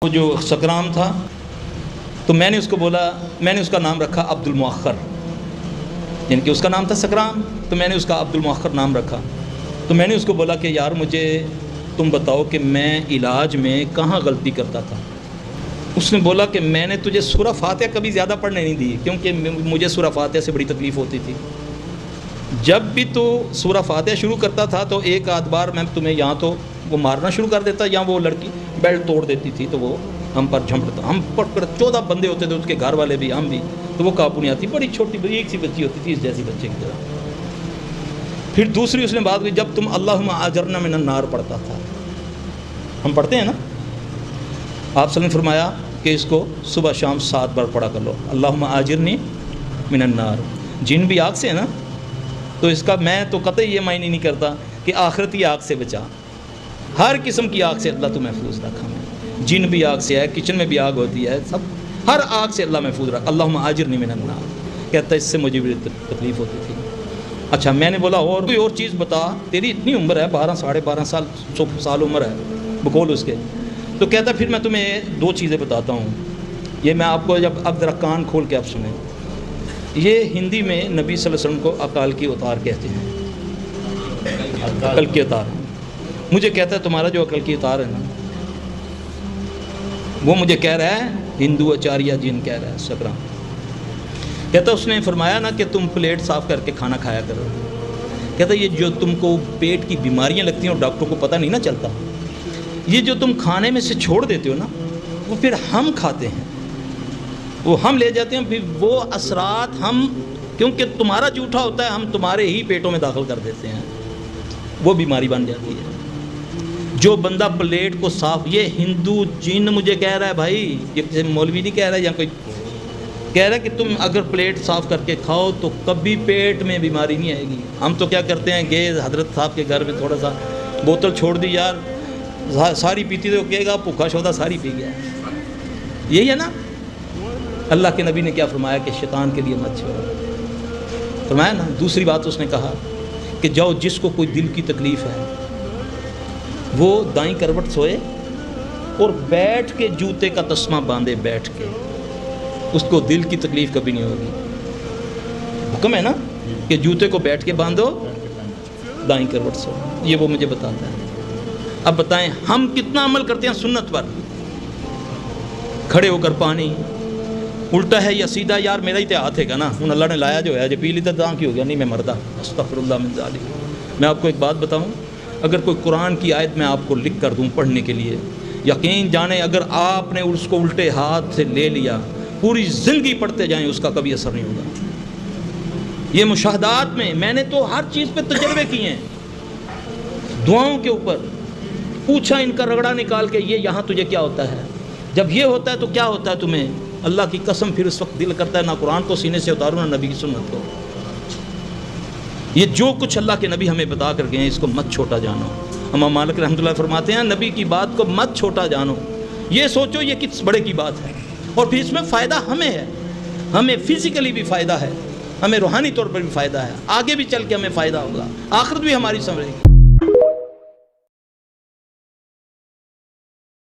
وہ جو سکرام تھا تو میں نے اس کو بولا، میں نے اس کا نام رکھا عبد المؤخر، یعنی کہ اس کا نام تھا سکرام تو میں نے اس کا عبد المؤخر نام رکھا۔ تو میں نے اس کو بولا کہ یار مجھے تم بتاؤ کہ میں علاج میں کہاں غلطی کرتا تھا۔ اس نے بولا کہ میں نے تجھے سورہ فاتحہ کبھی زیادہ پڑھنے نہیں دی، کیونکہ مجھے سورہ فاتحہ سے بڑی تکلیف ہوتی تھی۔ جب بھی تو سورہ فاتحہ شروع کرتا تھا تو ایک آدھ بار میں تمہیں یہاں تو وہ مارنا شروع کر دیتا، یا وہ لڑکی بیلٹ توڑ دیتی تھی تو وہ ہم پر جھمٹتا، ہم پر 14 بندے ہوتے تھے، اس کے گھر والے بھی ہم بھی، تو وہ قابو نہیں آتی، بڑی چھوٹی ایک سی بچی ہوتی تھی اس جیسی بچے کی طرح۔ پھر دوسری اس نے بات کی، جب تم اللہم اجرنا من النار پڑھتا تھا، ہم پڑھتے ہیں نا، آپ صلی اللہ علیہ وسلم فرمایا کہ اس کو صبح شام 7 بار پڑھا کر لو، اللہم اجرنی من النار، جن بھی آگ سے ہے نا، تو اس کا میں تو قطعی یہ معنی نہیں کرتا کہ آخرتی آگ سے بچا، ہر قسم کی آگ سے اللہ تو محفوظ رکھا، ہمیں جن بھی آگ سے ہے، کچن میں بھی آگ ہوتی ہے، سب ہر آگ سے اللہ محفوظ رکھا، اللہم اجرنی من النار، کہتا ہے اس سے مجھے بھی تکلیف ہوتی تھی۔ اچھا میں نے بولا اور کوئی اور چیز بتا، تیری اتنی عمر ہے، 12 ساڑھے 12 سال عمر ہے بقول اس کے، تو کہتا پھر میں تمہیں 2 چیزیں بتاتا ہوں، یہ میں آپ کو جب اب ذرا کان کھول کے آپ سنیں۔ یہ ہندی میں نبی صلی اللہ علیہ وسلم کو اکال کی اتار کہتے ہیں، عقل کی اتار۔ مجھے کہتا ہے تمہارا جو عقل کی اتار ہے نا، وہ مجھے کہہ رہا ہے ہندو آچاریہ جن کہہ رہا ہے سکرام، کہتا اس نے فرمایا نا کہ تم پلیٹ صاف کر کے کھانا کھایا کرو، کہتا یہ جو تم کو پیٹ کی بیماریاں لگتی ہیں اور ڈاکٹر کو پتہ نہیں نا چلتا، یہ جو تم کھانے میں سے چھوڑ دیتے ہو نا، وہ پھر ہم کھاتے ہیں، وہ ہم لے جاتے ہیں، پھر وہ اثرات ہم، کیونکہ تمہارا جھوٹا ہوتا ہے، ہم تمہارے ہی پیٹوں میں داخل کر دیتے ہیں، وہ بیماری بن جاتی ہے۔ جو بندہ پلیٹ کو صاف، یہ ہندو جن مجھے کہہ رہا ہے بھائی، یہ کسی مولوی نہیں کہہ رہا ہے یا کوئی کہہ رہا ہے کہ تم اگر پلیٹ صاف کر کے کھاؤ تو کبھی پیٹ میں بیماری نہیں آئے گی۔ ہم تو کیا کرتے ہیں، گئے حضرت صاحب کے گھر میں تھوڑا سا بوتل چھوڑ دی، یار ساری پیتی تو کہے گا بھوکا شودا ساری پی گیا، یہی ہے نا۔ اللہ کے نبی نے کیا فرمایا کہ شیطان کے لیے مت چھوڑو، فرمایا نا۔ دوسری بات اس نے کہا کہ جاؤ جس کو کوئی دل کی تکلیف ہے وہ دائیں کروٹ سوئے اور بیٹھ کے جوتے کا تسمہ باندھے، بیٹھ کے، اس کو دل کی تکلیف کبھی نہیں ہوگی۔ حکم ہے نا کہ جوتے کو بیٹھ کے باندھو، دائیں کروٹ سو، یہ وہ مجھے بتاتا ہے۔ اب بتائیں ہم کتنا عمل کرتے ہیں سنت پر، کھڑے ہو کر پانی الٹا ہے یا سیدھا، یار میرا ہی اتحاد ہے گا نا، ان اللہ نے لایا جو ہے، جو پی لیتا داں کی ہو گیا، نہیں میں مردہ، استغفر اللہ من ذالک۔ میں آپ کو ایک بات بتاؤں، اگر کوئی قرآن کی آیت میں آپ کو لکھ کر دوں پڑھنے کے لیے، یقین جانیں اگر آپ نے اس کو الٹے ہاتھ سے لے لیا، پوری زندگی پڑھتے جائیں اس کا کبھی اثر نہیں ہوگا۔ یہ مشاہدات میں نے تو ہر چیز پہ تجربے کیے ہیں، دعاؤں کے اوپر پوچھا ان کا رگڑا نکال کے، یہ یہاں تجھے کیا ہوتا ہے، جب یہ ہوتا ہے تو کیا ہوتا ہے تمہیں، اللہ کی قسم پھر اس وقت دل کرتا ہے نہ قرآن کو سینے سے اتارو نہ نبی کی سنت کو۔ یہ جو کچھ اللہ کے نبی ہمیں بتا کر گئے ہیں اس کو مت چھوٹا جانو۔ امام مالک رحمۃ اللہ فرماتے ہیں نبی کی بات کو مت چھوٹا جانو، یہ سوچو یہ کس بڑے کی بات ہے، اور پھر اس میں فائدہ ہمیں ہے، ہمیں فزیکلی بھی فائدہ ہے، ہمیں روحانی طور پر بھی فائدہ ہے، آگے بھی چل کے ہمیں فائدہ ہوگا، آخرت بھی ہماری سنورے گی۔